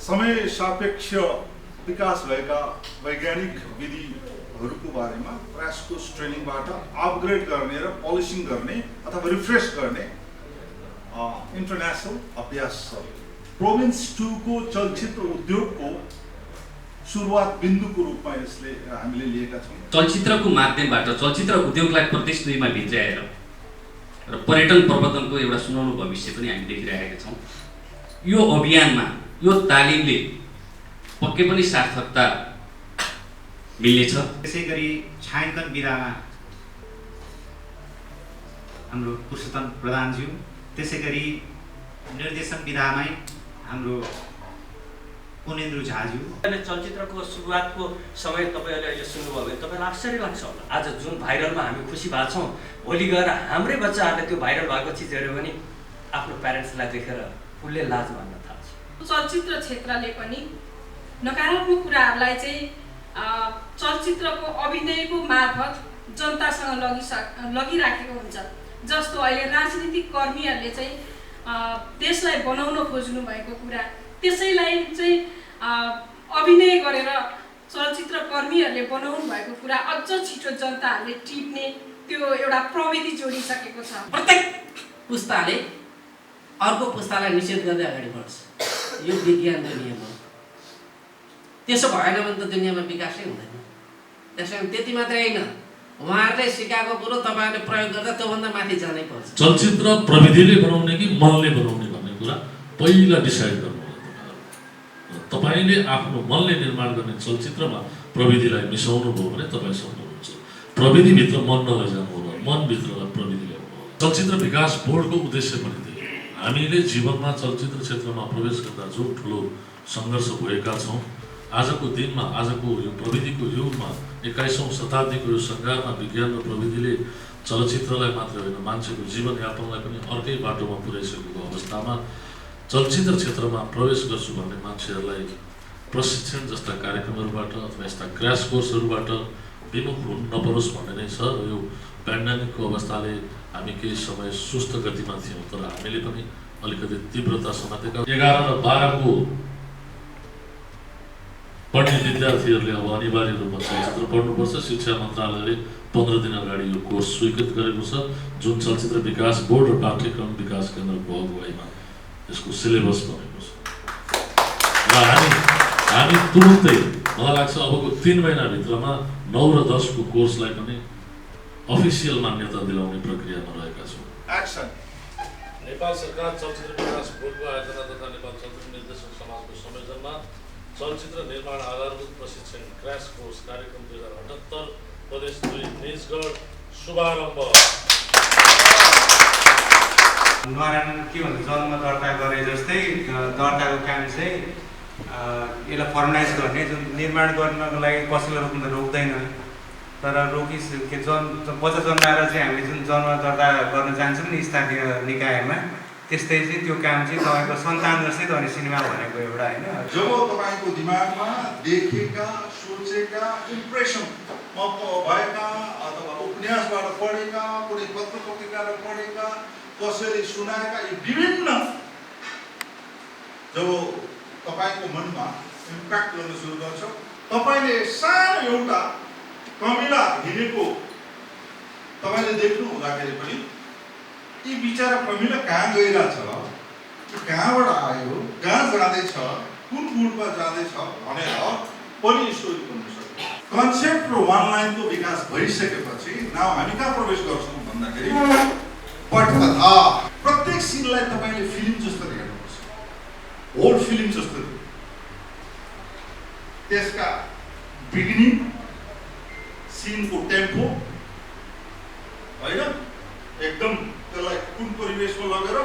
समय सापेक्ष विकास भएका वैज्ञानिक विधिहरूको बारेमा क्र्यास कोर्स ट्रेनिङबाट अपग्रेड गर्ने र पलिसिङ गर्ने अथवा रिफ्रेश गर्ने इन्टरनेसनल अभ्यास छ। प्रोभिन्स 2 को चलचित्र उद्योगको सुरुवात बिन्दुको रूपमा यसले हामीले लिएका छौँ। चलचित्रको माध्यमबाट चलचित्र उद्योगलाई प्रदेश 2 मा भित्र्याएर र पर्यटन प्रवर्धनको एउटा सुनौलो भविष्य पनि हामी देखिरहेका छौँ। यो अभियानमा यो तालिमले पक्कै पनि सार्थकता मिल्नेछ। त्यसैगरी छायाङ्कन विधामा हाम्रो पुरुषोत्तम प्रधानज्यू, त्यसैगरी निर्देशन विधामै हाम्रो पुनेन्द्र झाज्यू। चलचित्रको सुरुवातको समय तपाईँहरूले अहिले सुन्नुभयो भने तपाईँलाई आश्चर्य लाग्छ होला। आज जुन भाइरलमा हामी खुसी भएको छौँ, भोलि गएर हाम्रै बच्चाहरूले त्यो भाइरल भएको चिज हेऱ्यो भने आफ्नो प्यारेन्ट्सलाई देखेर उसले लाज मान्न थाल्छ। चलचित्र क्षेत्रले पनि नकारात्मक कुराहरूलाई चाहिँ चलचित्रको अभिनयको मार्फत जनतासँग लगिराखेको हुन्छ। जस्तो अहिले राजनीतिक कर्मीहरूले चाहिँ देशलाई बनाउन खोज्नु भएको कुरा, त्यसैलाई चाहिँ अभिनय गरेर चलचित्र कर्मीहरूले बनाउनु भएको कुरा अझ छिटो जनताहरूले टिप्ने त्यो एउटा प्रविधि जोडिसकेको छ। प्रत्येक पुस्ताले अर्को पुस्तालाई निषेध गर्दै अगाडि बढ्छ। यो विज्ञानको नियम हो। त्यसो भएन भने त दुनियाँमा विकासै हुँदैन। त्यसैले त्यति मात्रै होइन, उहाँहरूले सिकाएको कुरो तपाईँहरूले प्रयोग गर्दा त्योभन्दा माथि जानै पर्छ। चलचित्र प्रविधिले बनाउने कि मनले बनाउने भन्ने कुरा पहिला डिसाइड गर्नु। तपाईँले आफ्नो मनले निर्माण गर्ने चलचित्रमा प्रविधिलाई मिसाउनु भयो भने तपाईँ सक्नुहुन्छ। प्रविधिभित्र मन नलैजानु होला, मनभित्रलाई प्रविधि ल्याउनु होला। चलचित्र विकास बोर्डको उद्देश्य पनि त्यही। हामीले जीवनमा चलचित्र क्षेत्रमा प्रवेश गर्दा जो ठुलो सङ्घर्ष भएका छौँ, आजको दिनमा आजको यो प्रविधिको युगमा 21औं शताब्दीको यो सङ्घारमा विज्ञान र प्रविधिले चलचित्रलाई मात्र होइन मान्छेको जीवनयापनलाई पनि अर्कै बाटोमा पुर्याइसकेको अवस्थामा चलचित्र क्षेत्रमा प्रवेश गर्छु भन्ने मान्छेहरूलाई प्रशिक्षण जस्ता कार्यक्रमहरूबाट अथवा यस्ता क्र्यास कोर्सहरूबाट विमुख हुनु नपरोस् भन्ने नै छ। यो पेन्डेमिकको अवस्थाले हामी केही समय सुस्त गतिमा थियौँ, तर हामीले पनि अलिकति तीव्रता समातेका। 11 र 12 को पढ्ने विद्यार्थीहरूले अब अनिवार्य रूपमा चलचित्र पढ्नुपर्छ। शिक्षा मन्त्रालयले 15 दिन अगाडि यो कोर्स स्वीकृत गरेको छ, जुन चलचित्र विकास बोर्ड र पाठ्यक्रम विकास केन्द्रको अगुवाईमा यसको सिलेबस बनेको छ। र हामी तुरुन्तै मलाई लाग्छ अबको 3 महिनाभित्रमा 9 र 10 को कोर्सलाई पनि अफिसियल मान्यता दिलाउने प्रक्रियामा रहेका छौँ। एक्सन। नेपाल सरकार चलचित्र विकास बोर्डको आयोजना तथा नेपाल चलचित्र निर्देशक समाजको संयोजनमा चलचित्र निर्माण आधारभूत प्रशिक्षण क्र्यास कोर्स कार्यक्रम 2078 प्रदेश 2 निजगढ शुभारम्भ। नारायण के भन्छ, जन्म दर्ता गरे जस्तै दर्ताको काम चाहिँ यसलाई फर्मलाइज गर्ने, जुन निर्माण गर्नको लागि कसैलाई रोक्नु रोक्दैन, तर बच्चा जन्माएर चाहिँ हामीले जुन जन्म दर्ता गर्न जान्छौँ नि स्थानीय निकायमा, त्यस्तै चाहिँ त्यो काम चाहिँ तपाईँको सन्तान जस्तै त अनि सिनेमा भनेको एउटा होइन। जब तपाईँको दिमागमा देखेका सोचेका इम्प्रेसन भएका अथवा उपन्यासबाट पढेका, कुनै पत्र पत्रिकाबाट पढेका, कसैले सुनाएका यी विभिन्न जब तपाईँको मनमा इम्प्याक्ट गर्न सुरु गर्छ, तपाईँले सानो एउटा कमिला हिँडेको तपाईँले देख्नु हुँदाखेरि पनि यी बिचरा कमिला कहाँ गइरहेछ, कहाँबाट आयो, कहाँ जाँदैछ, कुन गुणमा जाँदैछ भनेर पनि स्टोरी बन्न सक्छ। कन्सेप्ट र वान लाइनको विकास भइसकेपछि नाउ हामी कहाँ प्रवेश गर्छौँ भन्दाखेरि पटकथा। प्रत्येक सिनलाई तपाईँले फिल्म जस्तो हेर्नुपर्छ, होल फिल्म जस्तो। त्यसका बिगिनिङ सिनको टेम्पो होइन, एकदम त्यसलाई कुन परिवेशमा लगेर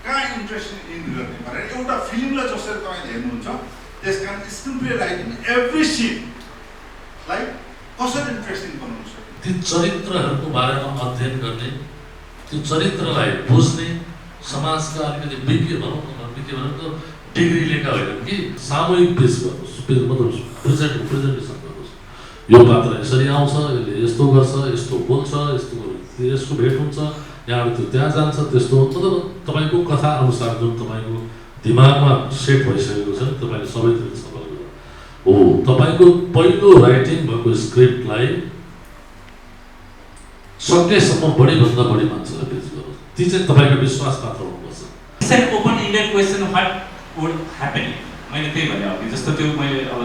कहाँ इन्ट्रेस्टिङ इन गर्ने भनेर एउटा फिल्मलाई जसरी तपाईँले हेर्नुहुन्छ, त्यस कारण स्क्रिन प्ले राइटिङ एभ्री सिनलाई कसरी इन्ट्रेस्टिङ बनाउनु सक्छ। ती चरित्रहरूको बारेमा अध्ययन गर्ने, त्यो चरित्रलाई बुझ्ने, समाजका अलिकति विज्ञ भनौँ न, विज्ञ भनेको डिग्री लिएका होइन कि सामूहिक पेश गर्नुहोस्, मतलब प्रेजेन्टेसन गर्नुहोस्। यो पात्र यसरी आउँछ, यसले यस्तो गर्छ, यस्तो बोल्छ, यसको भेट हुन्छ, यहाँबाट त्यो त्यहाँ जान्छ, त्यस्तो मतलब तपाईँको कथा अनुसार जुन तपाईँको दिमागमा सेट भइसकेको छ नि तपाईँले सबैतिर छलफल गर्नु हो। तपाईँको पहिलो राइटिङ भएको स्क्रिप्टलाई सकेसम्म बढीभन्दा बढी मान्छेलाई पेश गर्नुहोस्। ती चाहिँ तपाईँको विश्वास मात्र हुनुपर्छ। It's an open ended question what would happen. मैले त्यही भने अघि जस्तो त्यो मैले अब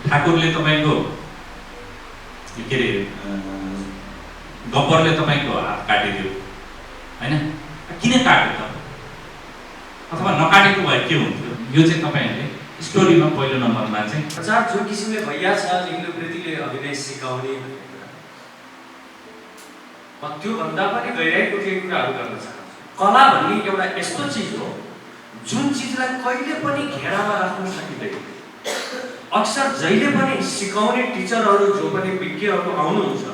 ठाकुरले तपाईँको के अरे गब्बरले तपाईँको हात काटिदियो होइन, किन काट्यो त, अथवा नकाटेको भए के हुन्थ्यो? यो चाहिँ तपाईँहरूले स्टोरीमा पहिलो नम्बरमा चाहिँ प्रचार जुन किसिमले भइया छ लेख्नुवृत्तिले अभिनय सिकाउने भन्ने कुरा, म त्योभन्दा पनि गहिराइको केही कुराहरू गर्न चाहन्छु। कला भन्ने एउटा यस्तो चिज हो जुन चिजलाई कहिले पनि घेरामा राख्न सकिँदैन। अक्सर जहिले पनि सिकाउने टिचरहरू जो पनि विज्ञहरू आउनुहुन्छ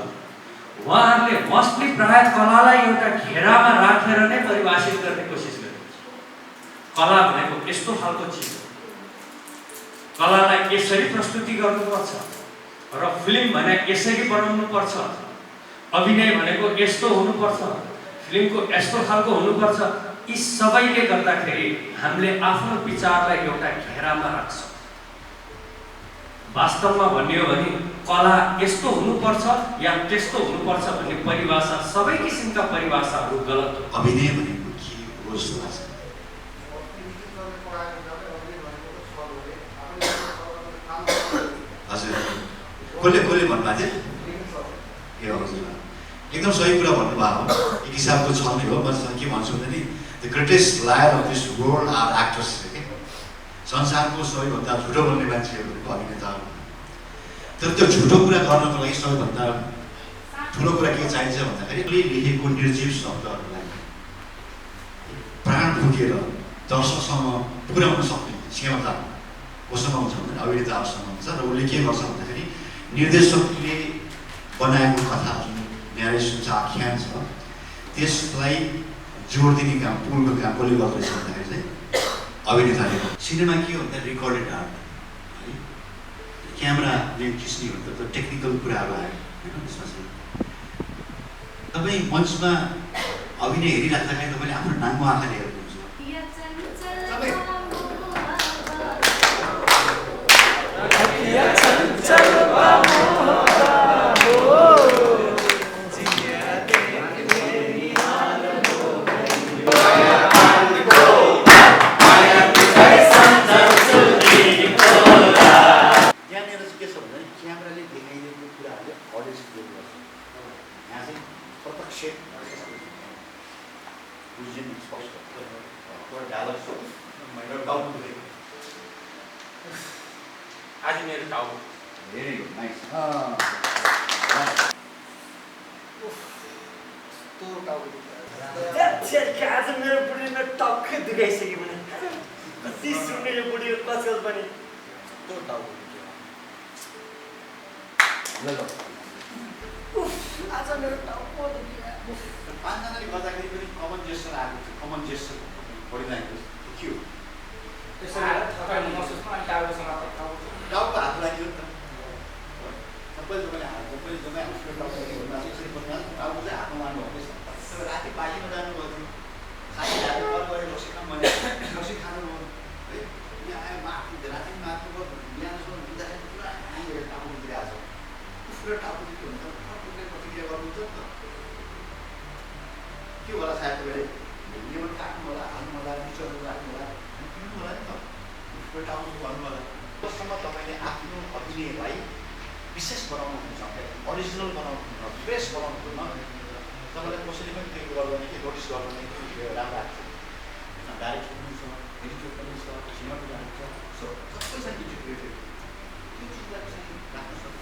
उहाँहरूले मोस्टली प्राय कलालाई एउटा घेरामा राखेर नै परिभाषित गर्ने कोसिस गर्नुहुन्छ। कला भनेको यस्तो खालको चिज हो, कलालाई यसरी प्रस्तुति गर्नुपर्छ र फिल्म भने यसरी बनाउनुपर्छ, अभिनय भनेको यस्तो हुनुपर्छ, फिल्मको यस्तो खालको हुनुपर्छ। यी सबैले गर्दाखेरि हामीले आफ्नो विचारलाई एउटा घेरामा राख्छौँ। वास्तवमा भन्ने हो भने कला यस्तो हुनुपर्छ या त्यस्तो हुनुपर्छ भन्ने परिभाषा, सबै किसिमका परिभाषाहरू गलत हो। अभिनय भनेको के हो जस्तो लाग्छ? हजुर कसले भन्नुभएको थियो? ए हजुर एकदम सही कुरा भन्नुभएको। एक हिसाबको छल्ने हो। म के भन्छु भने नि the greatest liar of this world are actors. संसारको सबैभन्दा झुटो बोल्ने मान्छेहरू अभिनेताहरू। तर त्यो झुटो कुरा गर्नको लागि सबैभन्दा ठुलो कुरा के चाहिन्छ भन्दाखेरि लेखेको निर्जीव शब्दहरूलाई प्राण फुकेर दर्शकसँग पुर्याउन सक्ने क्षमता कोसँग हुन्छ भने अभिनेताहरूसँग हुन्छ। र उसले के गर्छ भन्दाखेरि निर्देशकले बनाएको कथा जुन न्यारेसन छ, आख्यान छ, त्यसलाई जोड दिने काम, पुर्णको काम कसले गर्दैछ भन्दाखेरि चाहिँ अभिनेताले। सिनेमा के हो भन्दा रेकर्डेड आर्ट है, क्यामेराले खिच्ने हो त टेक्निकल कुराहरू आयो होइन। त्यसमा चाहिँ तपाईँ मञ्चमा अभिनय हेरिराख्दाखेरि तपाईँले आफ्नो नाङ्गो आँखाले हेर्नुहुन्छ। आज मेरो टाउको भेरी गुड, नाइस। आज मेरो बुढीमा टक्कै दुखाइसक्यो भने कति सुन्ने यो बुढीको कचकच पनि आज मेरो टाउको दुखिया। पाँचजनाले गर्दाखेरि पनि कमन जेस्चर आएको थियो। कमन जेस्चर बडी ल्याङ्ग्वेज के हो? टाउको हात लाग्यो नि त। सबैले तपाईँले आफ्नो टाउको यसरी बनिहाल्छ। टाउको चाहिँ हातमा लानु हुँदैछ। राति पार्टीमा जानुभएको थियो, साथीहरूले कल गरेर रक्सी खानु भने रक्सी खानुभयो है। यहाँ आयो माथि राति माथि बिहानसम्म हिँड्दाखेरि पुरा आइरहेको टाउको दुखिरहेको छ। पुरा टाउको दुख्यो भने त फर्कले प्रतिक्रिया गर्नुहुन्छ नि त। के होला सायद तपाईँले लेमन काट्नु होला, हाल्नु होला, बिचहरू राख्नु होला, पिउनु होला नि त। पुरा टाउको भन्नु होला। जससम्म तपाईँले आफ्नो अभिनयलाई विशेष बनाउनुहुन्छ, अरिजिनल बनाउनु, फ्रेस बनाउनु, तपाईँलाई कसैले पनि त्यो गर्दैन कि नोटिस गर्दैन कि राम्रो लाग्छ। डाइरेक्ट पनि छ, एडिटर पनि छ, सिनेमाटोग्राफी छ, सबै छ इन्टिग्रेटेड। त्यो चिजलाई चाहिँ राख्न सक्छ।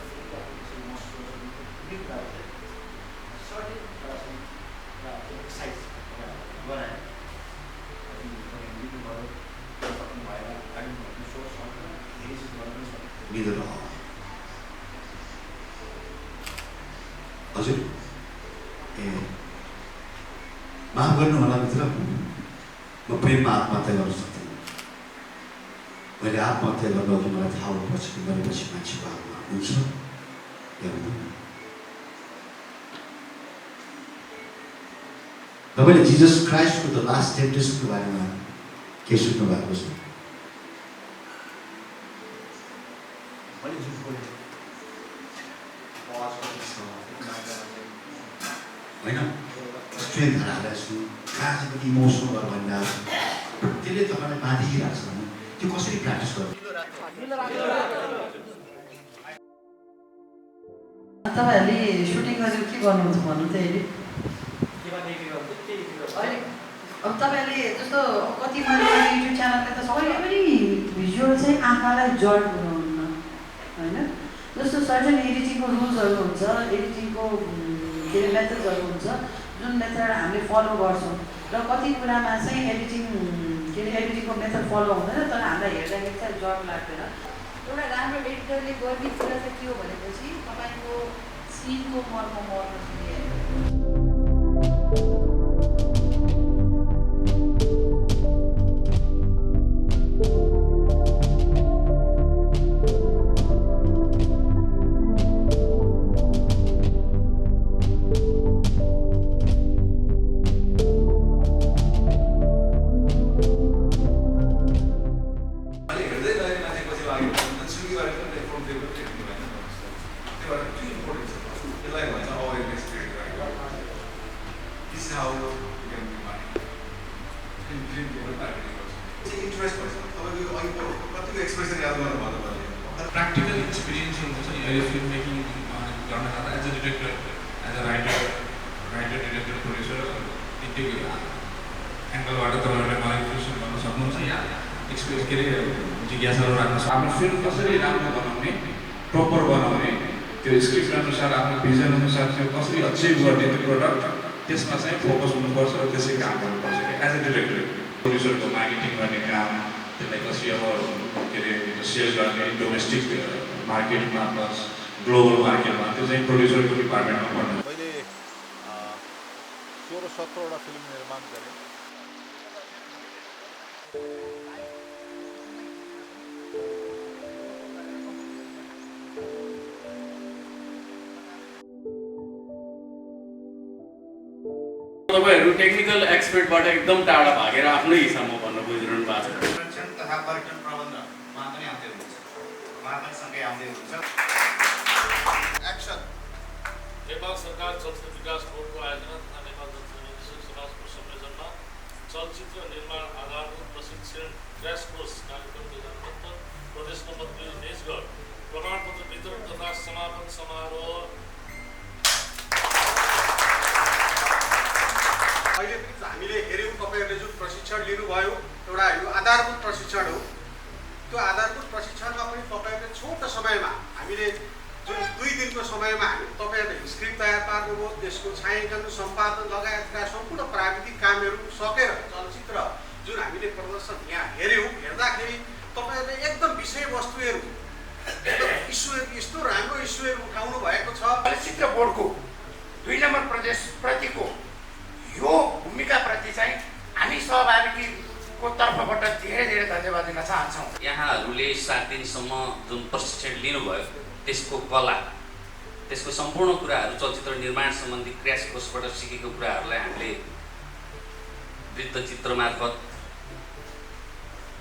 कुनै कुराहरू चाहिँ सर्टेन एउटा चाहिँ एक्सर्साइज गरायो। लिनु भयो, सक्नु भएर अगाडि बढ्नु सोच धेरै चिज गर्न पनि सक्छ। हजुर ए माफ गर्नु होला मित्र, म प्रेममा आत्महत्या गर्न सक्दिनँ। मैले आत्महत्या गर्नु अघि मलाई थाहा हुनुपर्छ कि गरेपछि मान्छेको आत्मा हुन्छ या हुँदैन। तपाईँले जिजस क्राइस्टको द लास्ट टेम्पटेसनको बारेमा के सुन्नु भएको छ? होइन स्ट्रेन्थ हालेर छु कहाँ चाहिँ पनि इमोसनल गरेर भनिरहेको छु त्यसले तपाईँलाई बाँधिरहेको छ भने त्यो कसरी प्र्याक्टिस गर्नु तपाईँहरूले सुटिङ गरेर के गर्नुहुन्छ भन्नु त अहिले अब तपाईँहरूले जस्तो कति मान्छे युट्युब च्यानलले त सबैले पनि भिजुअल चाहिँ आँखालाई जड बनाउनु होइन जस्तो सर्टन एडिटिङको रुल्सहरू हुन्छ एडिटिङको के अरे मेथड्सहरू हुन्छ जुन मेथड हामीले फलो गर्छौँ र कति कुरामा चाहिँ एडिटिङको मेथड फलो हुँदैन तर हामीलाई हेर्दाखेरि चाहिँ जड लाग्दैन एउटा राम्रो एडिटरले गर्ने कुरा चाहिँ के हो भनेपछि तपाईँको सिनको मर्म practical experience in filmmaking as a director, as a writer, director, producer, angle experience जिज्ञासाहरू राख्न आफ्नो फिल्म कसरी राम्रो बनाउने प्रपर बनाउने त्यो स्क्रिप्ट अनुसार आफ्नो भिजन अनुसार त्यो कसरी अचिभ गर्ने त्यो प्रडक्ट त्यसमा चाहिँ फोकस हुनुपर्छ र त्यसै काम गर्नुपर्छ एज अ डिरेक्टर प्रोड्युसरको मार्केटिङ गर्ने काम त्यसलाई कसरी अब के अरे सेल गर्ने डोमेस्टिक मार्केटमा प्लस ग्लोबल मार्केटमा त्यो चाहिँ प्रोड्युसरको डिपार्टमेन्टमा पर्छ। मैले 16-17वटा फिल्म निर्माण गरेँ। तपाईहरु टेक्निकल एक्सपर्टबाट एकदम टाढा भागेर आफ्नै हिसाबमा भन्न बुझिरहनु भएको छ। संरक्षण तथा पर्यटन प्रबन्धनमा पनि आउँदै हुन्छ, उहाँ पनि सँगै आउँदै हुन्छ। एक्सन। नेपाल सरकार चलचित्र विकास बोर्डको आयोजना तथा नेपाल चलचित्र निर्देशक समाजको संयोजनमा चलचित्र निर्माण आधारभूत प्रशिक्षण क्रैश कोर्स कार्यक्रम 2070 प्रदेश नम्बर 2 निजगढ प्रमाणपत्र वितरण तथा समापन समारोह। अहिले पनि हामीले हेऱ्यौँ तपाईहरुले जुन प्रशिक्षण लिनुभयो एउटा यो आधारभूत प्रशिक्षण हो। त्यो आधारभूत प्रशिक्षणमा पनि तपाईहरुले छोटो समयमा हामीले जुन 2 दिनको समयमा हामी तपाईहरुले स्क्रिप्ट तयार पार्नुभयो, त्यसको छायाङ्कन सम्पादन लगायतका सम्पूर्ण प्राविधिक कामहरू सकेर चलचित्र जुन हामीले प्रदर्शन यहाँ हेऱ्यौँ, हेर्दाखेरि तपाईहरुले एकदम विषयवस्तुहरू इस्युहरू यस्तो राम्रो इस्युहरू उठाउनु भएको छ। चलचित्र बोर्डको 2 नम्बर प्रदेश प्रतिको यो भूमिकाप्रति चाहिँ हामी सहभागीको तर्फबाट धेरै धन्यवाद दिन चाहन्छौँ। यहाँहरूले 7 दिनसम्म जुन प्रशिक्षण लिनुभयो त्यसको कला, त्यसको सम्पूर्ण कुराहरू चलचित्र निर्माण सम्बन्धी क्र्यास कोर्सबाट सिकेको कुराहरूलाई हामीले वृत्तचित्र मार्फत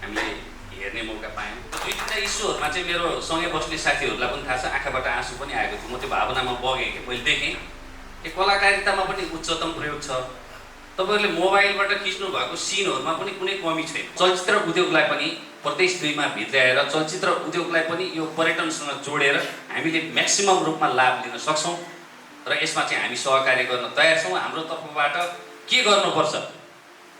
हामीले हेर्ने मौका पायौँ। 2-3 इस्युहरूमा चाहिँ मेरो सँगै बस्ने साथीहरूलाई पनि थाहा छ, आँखाबाट आँसु पनि आएको थियो। म त्यो भावनामा बगेँ कि मैले देखेँ कि कलाकारितामा पनि उच्चतम प्रयोग छ। तपाईहरुले मोबाइलबाट खिच्नु भएको सिनहरुमा पनि कुनै कमी छैन। चलचित्र उद्योगलाई पनि प्रदेश 2 मा भित्राएर चलचित्र उद्योगलाई पनि यो पर्यटनसँग जोडेर हामीले म्याक्सिमम रूपमा लाभ लिन सक्छौं र यसमा चाहिँ हामी सहकार्य गर्न तयार छौं। हाम्रो तर्फबाट के गर्नुपर्छ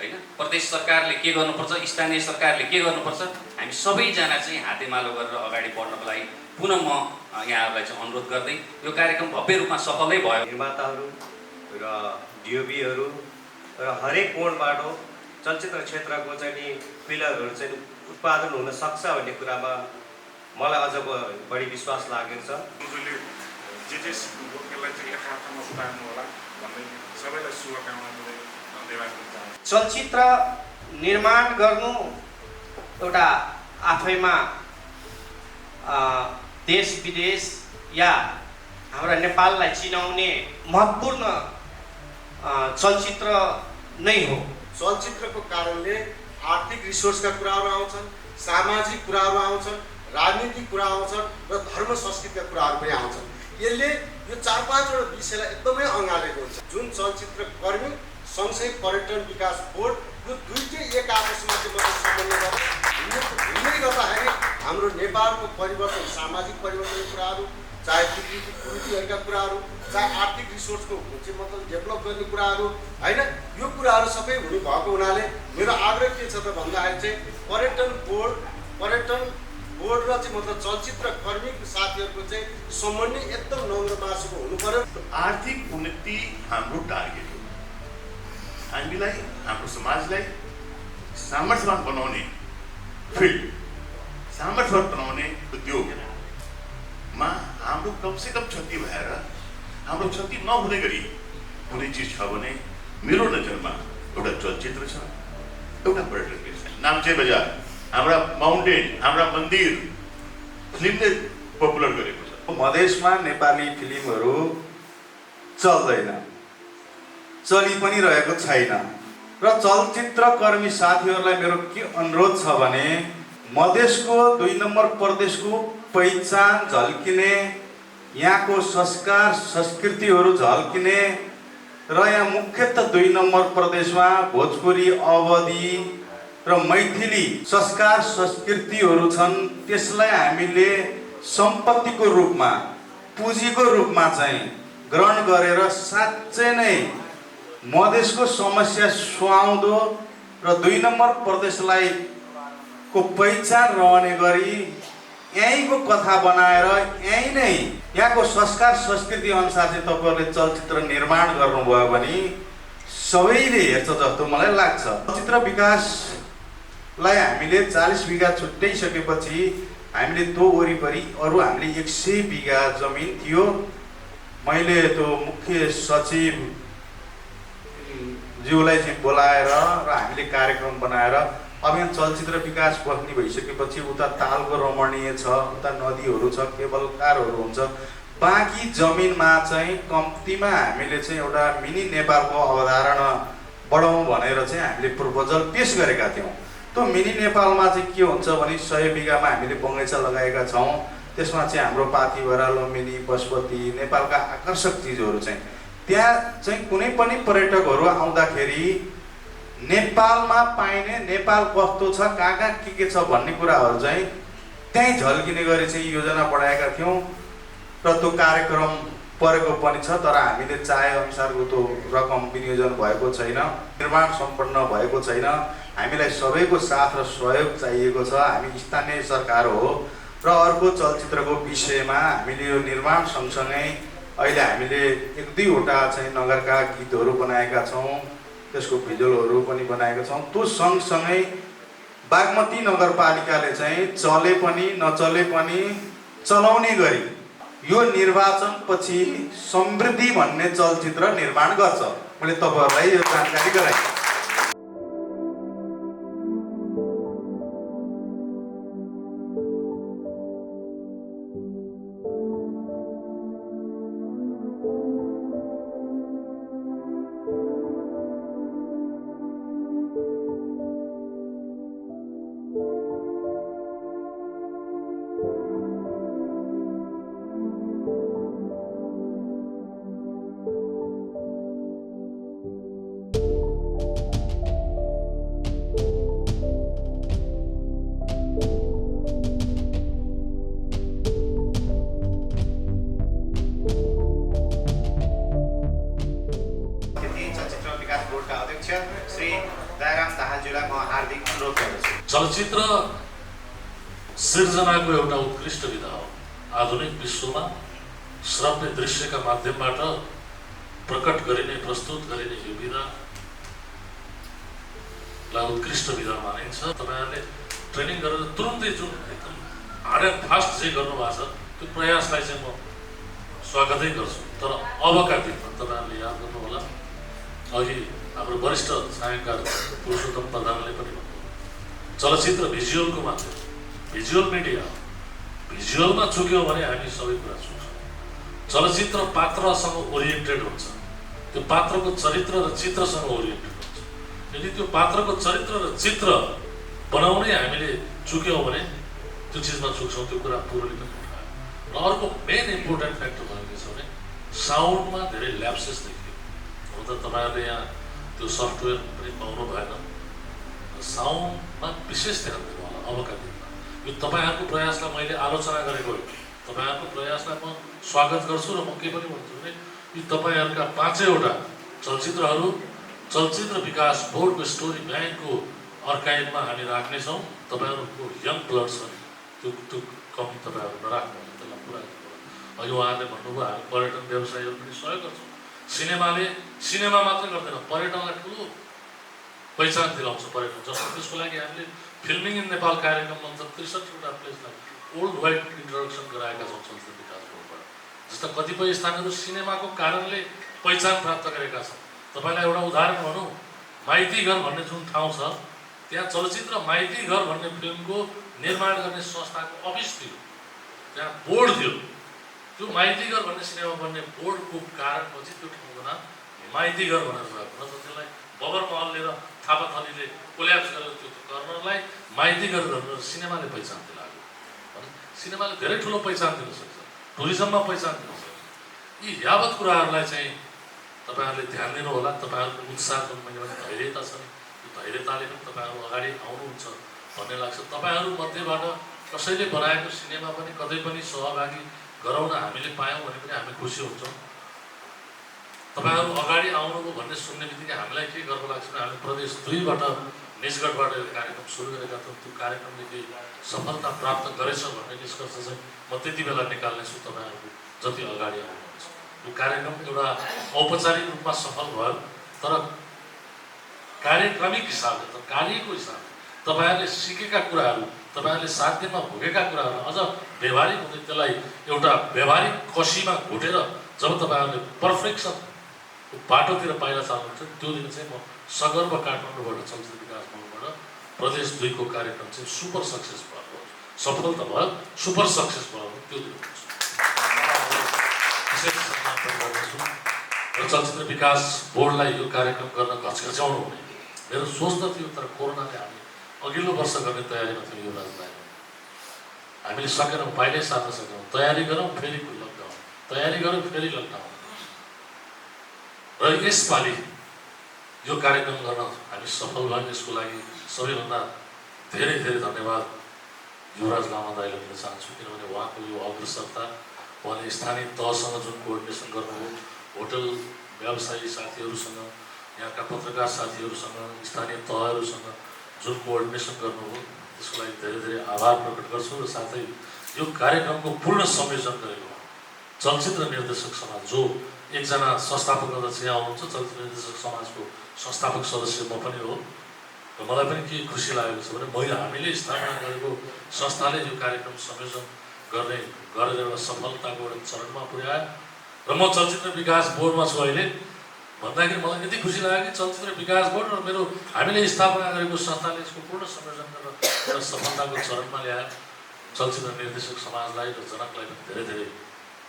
हैन, प्रदेश सरकारले के गर्नुपर्छ, स्थानीय सरकारले के गर्नुपर्छ, हामी सबैजना चाहिँ हातेमालो गरेर अगाडि बढ्नको लागि पुनः म यहाँहरुलाई चाहिँ अनुरोध गर्दै यो कार्यक्रम भव्य रूपमा सफलै भयो। निर्माताहरू र डिओपीहरू र हरेक कोणबाट चलचित्र क्षेत्रको चाहिँ नि पिलरहरू चाहिँ उत्पादन हुन सक्छ भन्ने कुरामा मलाई अझ बढी विश्वास लागेको छ। जे सिक्नुभयो त्यसलाई चाहिँ यथार्थमा उतार्नु होला भन्दै सबैलाई शुभकामना दिँदै धन्यवाद दिन चाहन्छु। चलचित्र निर्माण गर्नु एउटा आफैमा देश विदेश या हाम्रा नेपाललाई चिनाउने महत्त्वपूर्ण चलचित्र नै हो। चलचित्रको कारणले आर्थिक रिसोर्सका कुराहरू आउँछन्, सामाजिक कुराहरू आउँछन्, राजनीतिक कुरा आउँछन् र धर्म संस्कृतिका कुराहरू पनि आउँछन्। यसले यो 4-5 वटा विषयलाई एकदमै अँगालेको हुन्छ। जुन चलचित्र कर्मी सँगसँगै पर्यटन विकास बोर्ड यो दुईटै एक आपसमा चाहिँ मतलब समन्वय गरेर हिँड्दै गर्दाखेरि हाम्रो नेपालको परिवर्तन, सामाजिक परिवर्तनको कुराहरू, चाहे कुरीतिहरूका कुराहरू, चाहे आर्थिक रिसोर्सको चाहिँ मतलब डेभलप गर्ने कुराहरू होइन, यो कुराहरू सबै हुने भएको हुनाले मेरो आग्रह के छ त भन्दाखेरि चाहिँ पर्यटन बोर्ड र चाहिँ मतलब चलचित्र कर्मी साथीहरूको चाहिँ समन्वय एकदम नम्रमासुको हुनु पर्यो। आर्थिक उन्नति हाम्रो टार्गेट हो। हामीलाई हाम्रो समाजलाई सामर्थ्यवान बनाउने फिल्ड, सामर्थ्यवान बनाउने उद्योगमा हाम्रो कमसेकम क्षति भएर हाम्रो क्षति नहुने गरी कुनै चिज छ भने मेरो नजरमा एउटा चलचित्र छ, एउटा पर्यटन प्लेस छ। नाम्चे बजार, हाम्रा माउन्टेन, हाम्रा मन्दिर फिल्मले पपुलर गरेको छ। मधेसमा नेपाली फिल्महरू चल्दैन, चलि पनि रहेको छैन र चलचित्रकर्मी साथीहरूलाई मेरो के अनुरोध छ भने मधेसको 2 नम्बर प्रदेशको पहिचान झल्किने, यहाँको संस्कार संस्कृतिहरू झल्किने र यहाँ मुख्यतः 2 नम्बर प्रदेशमा भोजपुरी, अवधी र मैथिली संस्कार संस्कृतिहरू छन्। त्यसलाई हामीले सम्पत्तिको रूपमा, पुँजीको रूपमा चाहिँ ग्रहण गरेर साँच्चै नै मधेसको समस्या सुहाउँदो र 2 नम्बर प्रदेशलाई को पहिचान रहने गरी यहीँको कथा बनाएर यहीँ नै यहाँको संस्कार संस्कृति अनुसार चाहिँ तपाईँहरूले चलचित्र निर्माण गर्नुभयो भने सबैले हेर्छ जस्तो मलाई लाग्छ। चलचित्र विकासलाई हामीले 40 बिघा छुट्याइसकेपछि हामीले त्यो वरिपरि अरू हामीले 100 बिघा जमिन थियो। मैले त्यो मुख्य सचिव ज्यूलाई चाहिँ बोलाएर र हामीले कार्यक्रम बनाएर अब यहाँ चलचित्र विकास बस्ने भइसकेपछि उता तालको रमणीय छ, उता नदीहरू छ, केबल कारहरू हुन्छ, बाँकी जमिनमा चाहिँ कम्तीमा हामीले चाहिँ एउटा मिनी नेपालको अवधारणा बढाउँ भनेर चाहिँ हामीले प्रपोजल पेश गरेका थियौँ। त्यो मिनी नेपालमा चाहिँ के हुन्छ भने 100 बिघामा हामीले बगैँचा लगाएका छौँ। त्यसमा चाहिँ हाम्रो पाथिभरा, लुम्बिनी, पशुपति नेपालका आकर्षक चिजहरू चाहिँ त्यहाँ चाहिँ कुनै पनि पर्यटकहरू आउँदाखेरि नेपालमा पाइने, नेपाल कस्तो छ, कहाँ के छ भन्ने कुराहरू चाहिँ त्यहीँ झल्किने गरी चाहिँ योजना बढाएका थियौँ र त्यो कार्यक्रम परेको पनि छ। तर हामीले चाहे अनुसारको त्यो रकम विनियोजन भएको छैन, निर्माण सम्पन्न भएको छैन। हामीलाई सबैको साथ र सहयोग चाहिएको छ। हामी स्थानीय सरकार हो र अर्को चलचित्रको विषयमा हामीले यो निर्माण सँगसँगै अहिले हामीले 1-2 वटा चाहिँ नगरका गीतहरू बनाएका छौँ, त्यसको भिजुअलहरू पनि बनाएका छौँ। त्यो सँगसँगै बागमती नगरपालिकाले चाहिँ चले पनि नचले पनि चलाउने गरी यो निर्वाचनपछि समृद्धि भन्ने चलचित्र निर्माण गर्छ। मैले तपाईँहरूलाई यो जानकारी गराएँ। चलचित्र सिर्जनाको एउटा उत्कृष्ट विधा हो। आधुनिक विश्वमा श्रव्य दृश्यका माध्यमबाट प्रकट गरिने, प्रस्तुत गरिने यो विधालाई उत्कृष्ट विधा मानिन्छ। तपाईँहरूले ट्रेनिङ गरेर तुरुन्तै जुन एकदम हार्ड एन्ड फास्ट चाहिँ गर्नुभएको छ त्यो प्रयासलाई चाहिँ म स्वागतै गर्छु। तर अबका दिनमा तपाईँहरूले याद गर्नुहोला, अघि हाम्रो वरिष्ठ छायाकार पुरुषोत्तम प्रधानले पनि चलचित्र भिजुअलको मात्र, भिजुअल मिडिया हो। भिजुअलमा चुक्यौँ भने हामी सबै कुरा चुक्छौँ। चलचित्र पात्रसँग ओरिएन्टेड हुन्छ, त्यो पात्रको चरित्र र चित्रसँग ओरिएन्टेड हुन्छ। यदि त्यो पात्रको चरित्र र चित्र बनाउनै हामीले चुक्यौँ भने त्यो चिजमा चुक्छौँ। त्यो कुरा पुरोले पनि उठायो। र अर्को मेन इम्पोर्टेन्ट फ्याक्टर भनेको के छ भने साउन्डमा धेरै ल्याप्सेस देखियो। हुन त तपाईँहरूले यहाँ त्यो सफ्टवेयर पनि पाउनु भएन। साउन्डमा विशेष ध्यान दिनु होला अबका दिनमा। यो तपाईँहरूको प्रयासलाई मैले आलोचना गरेको हो, तपाईँहरूको प्रयासलाई म स्वागत गर्छु र म के पनि भन्छु भने यी तपाईँहरूका 5वटा चलचित्रहरू चलचित्र विकास बोर्डको स्टोरी ब्याङ्कको अर्काइभमा हामी राख्नेछौँ। तपाईँहरूको यङ ब्लड छ, त्यो कमी तपाईँहरू नराख्नु, त्यसलाई पुरा गर्नु। अहिले उहाँहरूले भन्नुभयो हामी पर्यटन व्यवसायीहरू पनि सहयोग गर्छौँ। सिनेमा मात्रै गर्दैन, पर्यटनलाई ठुलो पहिचान दिलाउँछ पर्यटन। जस्तो त्यसको लागि हामीले फिल्मिङ इन नेपाल कार्यक्रम भन्छ 63वटा प्लेसलाई ओल्ड वाइड इन्ट्रोडक्सन गराएका छौँ चलचित्र विकास बोर्डबाट। जस्ता कतिपय स्थानहरू सिनेमाको कारणले पहिचान प्राप्त गरेका छन्। तपाईँलाई एउटा उदाहरण भनौँ, माइती घर भन्ने जुन ठाउँ छ त्यहाँ चलचित्र माइती घर भन्ने फिल्मको निर्माण गर्ने संस्थाको अफिस थियो, त्यहाँ बोर्ड थियो। त्यो माइती घर भन्ने सिनेमा बन्ने बोर्डको कारणपछि त्यो ठाउँको नाम माइती घर भनेर गएको। नत्र त्यसलाई बबर महलले र थापाथलीले कोल्याप्स गरेर त्यो कर्नरलाई माइती घर भनेर सिनेमाले पहिचान दिलायो। सिनेमाले धेरै ठुलो पहिचान दिन सक्छ, टुरिज्ममा पहिचान दिन सक्छ। यी यावत कुराहरूलाई चाहिँ तपाईँहरूले ध्यान दिनु होला। तपाईँहरूको उत्साह जुन मैले भने धैर्यता छ नि, त्यो धैर्यताले पनि तपाईँहरू अगाडि आउनुहुन्छ भन्ने लाग्छ। तपाईँहरू मध्येबाट कसैले बनाएको सिनेमा पनि कतै पनि सहभागी गराउन हामीले पायौँ भने पनि हामी खुसी हुन्छौँ। तपाईँहरू अगाडि आउनुभयो भन्ने सुन्ने बित्तिकै हामीलाई के गर्व लाग्छ भने हामी प्रदेश 2बाट निजगढबाट यो कार्यक्रम सुरु गरेका थियौँ। त्यो कार्यक्रमले केही सफलता प्राप्त गरेछ भन्ने निष्कर्ष चाहिँ म त्यति बेला निकाल्नेछु तपाईँहरूको जति अगाडि आउनुहुन्छ। यो कार्यक्रम एउटा औपचारिक रूपमा सफल भयो, तर कार्यक्रमिक हिसाबले त कार्यको हिसाबले तपाईँहरूले सिकेका कुराहरू, तपाईँहरूले 7 दिनमा भोगेका कुराहरू अझ व्यवहारिक हुँदै त्यसलाई एउटा व्यवहारिक कसीमा घुटेर जब तपाईँहरूले पर्फेक्सन बाटोतिर पाइला चाल्नुहुन्छ त्यो दिन चाहिँ म सगर्व काठमाडौँबाट चलचित्र विकास बोर्डबाट प्रदेश 2को कार्यक्रम चाहिँ सुपर सक्सेस भयो, सफल त भयो, सुपर सक्सेस भयो त्यो दिन विशेष सम्मान गर्नेछु। र चलचित्र विकास बोर्डलाई यो कार्यक्रम गर्न घचघच्याउनु हुने मेरो सोच त थियो, तर कोरोनाले हामी अघिल्लो वर्ष गर्ने तयारीमा थियो। यो राजलाई हामीले सकेनौँ, पाइलै सार्न सकेनौँ। तयारी गरौँ फेरि लकडाउन, तयारी गरौँ फेरि लकडाउन। र यसपालि यो कार्यक्रम गर्न हामी सफल भयौँ। यसको लागि सबैभन्दा धेरै धेरै धन्यवाद युवराज लामा दाइले दिन चाहन्छु, किनभने उहाँको यो अग्रसरता, उहाँले स्थानीय तहसँग जुन कोअर्डिनेसन गर्नुभयो, होटल व्यवसायी साथीहरूसँग, यहाँका पत्रकार साथीहरूसँग, स्थानीय तहहरूसँग जुन कोअर्डिनेसन गर्नुभयो त्यसको लागि धेरै धेरै आभार प्रकट गर्छु। र साथै यो कार्यक्रमको पूर्ण संयोजन गरेको चलचित्र निर्देशक समाज, जो एकजना संस्थापक अध्यक्ष यहाँ हुनुहुन्छ, चलचित्र निर्देशक समाजको संस्थापक सदस्य म पनि हो। र मलाई पनि के खुसी लागेको छ भने हामीले स्थापना गरेको संस्थाले यो कार्यक्रम संयोजन गरेर एउटा सफलताको एउटा चरणमा पुर्यायो। र म चलचित्र विकास बोर्डमा छु अहिले भन्दाखेरि मलाई यति खुसी लाग्यो कि चलचित्र विकास बोर्ड र हामीले स्थापना गरेको संस्थाले यसको पूर्ण संयोजन गरेर एउटा सफलताको चरणमा ल्यायो। चलचित्र निर्देशक समाजलाई र जनकलाई पनि धेरै धेरै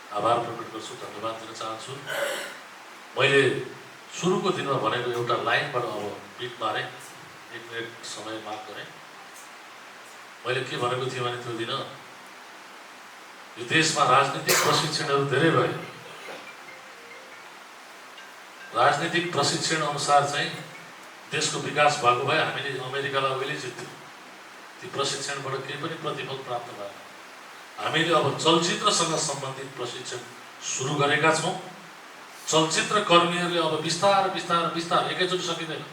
आभार प्रकट गर्छु, धन्यवाद दिन चाहन्छु। मैले सुरुको दिनमा भनेको एउटा लाइनबाट अब बिट मारेँ, 1 मिनट समय माग गरेँ। मैले के भनेको थिएँ भने त्यो दिन यो देशमा राजनीतिक प्रशिक्षणहरू धेरै भए। राजनीतिक प्रशिक्षण अनुसार चाहिँ देशको विकास भएको भए हामीले अमेरिकालाई अहिले जित्थ्यौँ। ती प्रशिक्षणबाट केही पनि प्रतिफल प्राप्त भएन। हामीले अब चलचित्रसँग सम्बन्धित प्रशिक्षण सुरु गरेका छौँ। चलचित्र कर्मीहरूले अब बिस्तारै बिस्तारै बिस्तारै एकैचोटि सकिँदैन,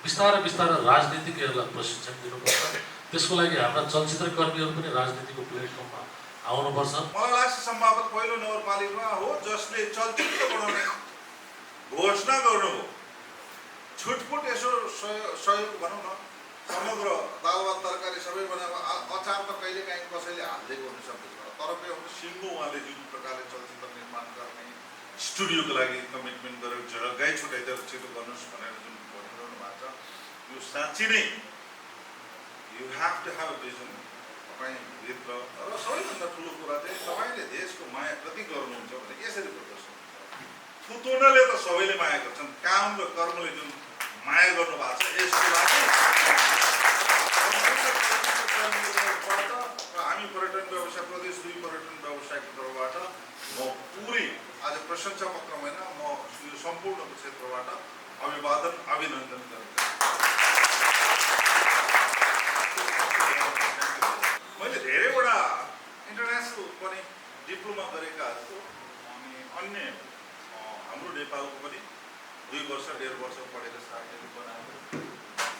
बिस्तारै बिस्तारै राजनीतिकहरूलाई प्रशिक्षण दिनुपर्छ। त्यसको लागि हाम्रा चलचित्र कर्मीहरू पनि राजनीतिको प्लेटफर्ममा आउनुपर्छ। मलाई लाग्छ सम्भवतः पहिलो नगरपालिका हो जसले चलचित्र बनाउने घोषणा गर्नुभयो। छुटपुट यसो सहयोग भनौँ न, समग्र दाल भात तरकारी सबै बनाएको अचार त कहिलेकाहीँ कसैले हालिदिएको हुन सक्छ, तर त्यो सिङ्गो उहाँले जुन प्रकारले चलचित्र निर्माण गर्ने स्टुडियोको लागि कमिटमेन्ट गरेको छ, गाई छुट्याइदिएर छिटो गर्नुहोस् भनेर जुन भनिरहनु भएको छ, यो साँच्ची नै you have to have a vision तपाईँभित्र। र सबैभन्दा ठुलो कुरा चाहिँ तपाईँले देशको माया कति गर्नुहुन्छ भने यसरी प्रदर्शन फुतोनले त सबैले माया गर्छन्, काम र कर्मले जुन माया गर्नु भएको छ यसको लागि हामी पर्यटन व्यवसाय प्रदेश 2 पर्यटन व्यवसायको तर्फबाट म पुरै आज प्रशंसा मात्र होइन, म यो सम्पूर्ण क्षेत्रबाट अभिवादन अभिनन्दन गर्छु। मैले धेरैवटा इन्टरनेसनल पनि डिप्लोमा गरेकाहरूको अनि अन्य हाम्रो नेपालको पनि 2 वर्ष 1.5 वर्ष पढेर साथीहरू बनाएको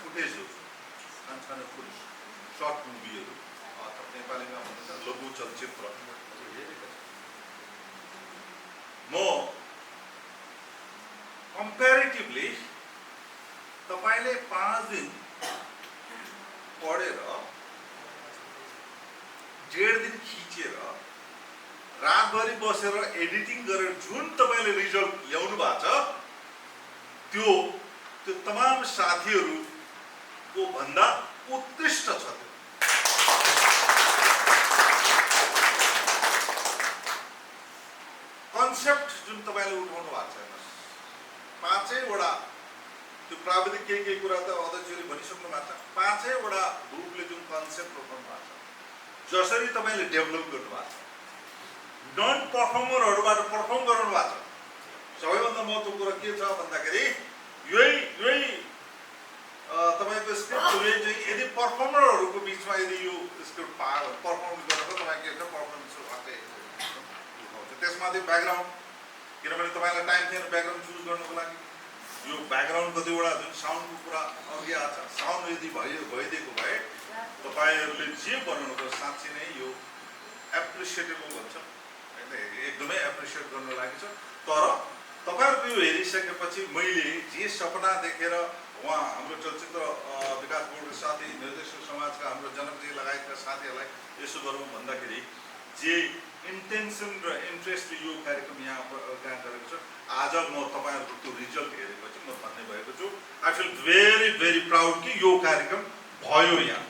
फुटेजहरू सानो फुटेज सर्ट मुभीहरू अथवा नेपालीमा भनिन्छ लघु चलचित्र हेरेका छु। म कम्पेरिटिभली तपाईँले 5 दिन पढेर 1.5 दिन खिचेर रातभरि बसेर एडिटिङ गरेर जुन तपाईँले रिजल्ट ल्याउनु भएको छ त्यो तमाम साथीहरूको भन्दा उत्कृष्ट छ। कन्सेप्ट जुन तपाईँले उठाउनु भएको छ, 5वटा त्यो प्राविधिक केही कुरा त अध्यक्षले भनिसक्नु भएको छ। 5वटा ग्रुपले जुन कन्सेप्ट उठाउनु भएको छ, जसरी तपाईँले डेभलप गर्नुभएको छ, नन पर्फर्मरहरूबाट पर्फर्म गराउनु भएको छ। सबैभन्दा महत्त्वपूर्ण कुरा के छ भन्दाखेरि यही तपाईँको स्क्रिप्ट चाहिँ यदि पर्फर्मरहरूको बिचमा यदि यो स्क्रिप्ट पर्फर्मेन्स गरेर तपाईँ के छ पर्फर्मेन्स अर्कै उठाउँछ। त्यसमाथि ब्याकग्राउन्ड, किनभने तपाईँलाई टाइम थिएन ब्याकग्राउन्ड चुज गर्नुको लागि। यो ब्याकग्राउन्ड कतिवटा जुन साउन्डको कुरा अघि आएको छ, साउन्ड यदि भइदिएको भए तपाईँहरूले जे बनाउनुभयो साँच्चै नै यो एप्रिसिएटेबल भन्छ, एकदमै एप्रिसिएट गर्न लागि छ। तर तपाईँहरूको यो हेरिसकेपछि मैले जे सपना देखेर उहाँ हाम्रो चलचित्र विकास बोर्डका साथी, निर्देशक समाजका हाम्रो जनकजी लगायतका साथीहरूलाई यसो गरौँ भन्दाखेरि जे इन्टेन्सन र इन्ट्रेस्टले यो कार्यक्रम यहाँ गरेको छ, आज म तपाईँहरूको त्यो रिजल्ट हेरेपछि म भन्ने भएको छु। I feel very very proud कि यो कार्यक्रम भयो यहाँ।